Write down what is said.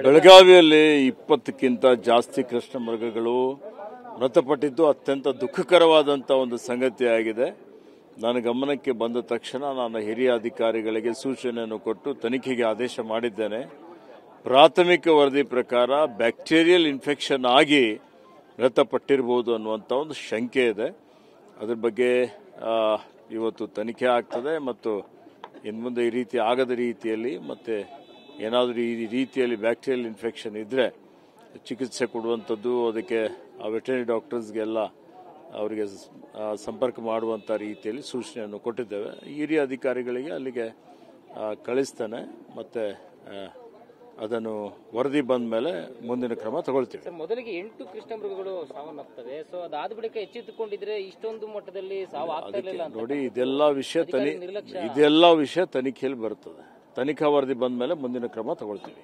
ಬೆಳಗಾವಿಯಲ್ಲಿ 20ಕ್ಕಿಂತ ಜಾಸ್ತಿ ಕೃಷ್ಣ ಮೃಗಗಳು ಮೃತಪಟ್ಟಿದ್ದು ಅತ್ಯಂತ ದುಃಖಕರವಾದಂಥ ಒಂದು ಸಂಗತಿಯಾಗಿದೆ. ನನ್ನ ಗಮನಕ್ಕೆ ಬಂದ ತಕ್ಷಣ ನಾನು ಹಿರಿಯ ಅಧಿಕಾರಿಗಳಿಗೆ ಸೂಚನೆಯನ್ನು ಕೊಟ್ಟು ತನಿಖೆಗೆ ಆದೇಶ ಮಾಡಿದ್ದೇನೆ. ಪ್ರಾಥಮಿಕ ವರದಿ ಪ್ರಕಾರ ಬ್ಯಾಕ್ಟೀರಿಯಲ್ ಇನ್ಫೆಕ್ಷನ್ ಆಗಿ ಮೃತಪಟ್ಟಿರಬಹುದು ಅನ್ನುವಂಥ ಒಂದು ಶಂಕೆ ಇದೆ. ಅದ್ರ ಬಗ್ಗೆ ಇವತ್ತು ತನಿಖೆ ಆಗ್ತದೆ ಮತ್ತು ಇನ್ನು ಮುಂದೆ ಈ ರೀತಿ ಆಗದ ರೀತಿಯಲ್ಲಿ ಮತ್ತೆ ಏನಾದರೂ ಈ ರೀತಿಯಲ್ಲಿ ಬ್ಯಾಕ್ಟೀರಿಯಲ್ ಇನ್ಫೆಕ್ಷನ್ ಇದ್ದರೆ ಚಿಕಿತ್ಸೆ ಕೊಡುವಂಥದ್ದು, ಅದಕ್ಕೆ ವೆಟರ್ನರಿ ಡಾಕ್ಟರ್ಸ್ಗೆಲ್ಲ ಅವರಿಗೆ ಸಂಪರ್ಕ ಮಾಡುವಂಥ ರೀತಿಯಲ್ಲಿ ಸೂಚನೆಯನ್ನು ಕೊಟ್ಟಿದ್ದೇವೆ. ಹಿರಿಯ ಅಧಿಕಾರಿಗಳಿಗೆ ಅಲ್ಲಿಗೆ ಕಳಿಸ್ತೇನೆ ಮತ್ತು ಅದನ್ನು ವರದಿ ಬಂದ ಮೇಲೆ ಮುಂದಿನ ಕ್ರಮ ತಗೊಳ್ತೀವಿ. ಮೊದಲಿಗೆ 8 ಕೃಷ್ಣ ಮೃಗಗಳು ಸಾವನ್ನಪ್ತವೆ. ಸೊ ಅದಾದ ಬಳಿಕ ಎಚ್ಚೆತ್ತುಕೊಂಡಿದ್ರೆ ಇಷ್ಟೊಂದು ಮಟ್ಟದಲ್ಲಿ ಸಾವು ಆಗ್ತಾ ಇರಲಿಲ್ಲ. ನೋಡಿ, ಇದೆಲ್ಲ ವಿಷಯ ತನಿಖೆಯಲ್ಲಿ ಬರ್ತದೆ. ತನಿಖಾ ವರದಿ ಬಂದ ಮೇಲೆ ಮುಂದಿನ ಕ್ರಮ ತಗೊಳ್ತೀವಿ.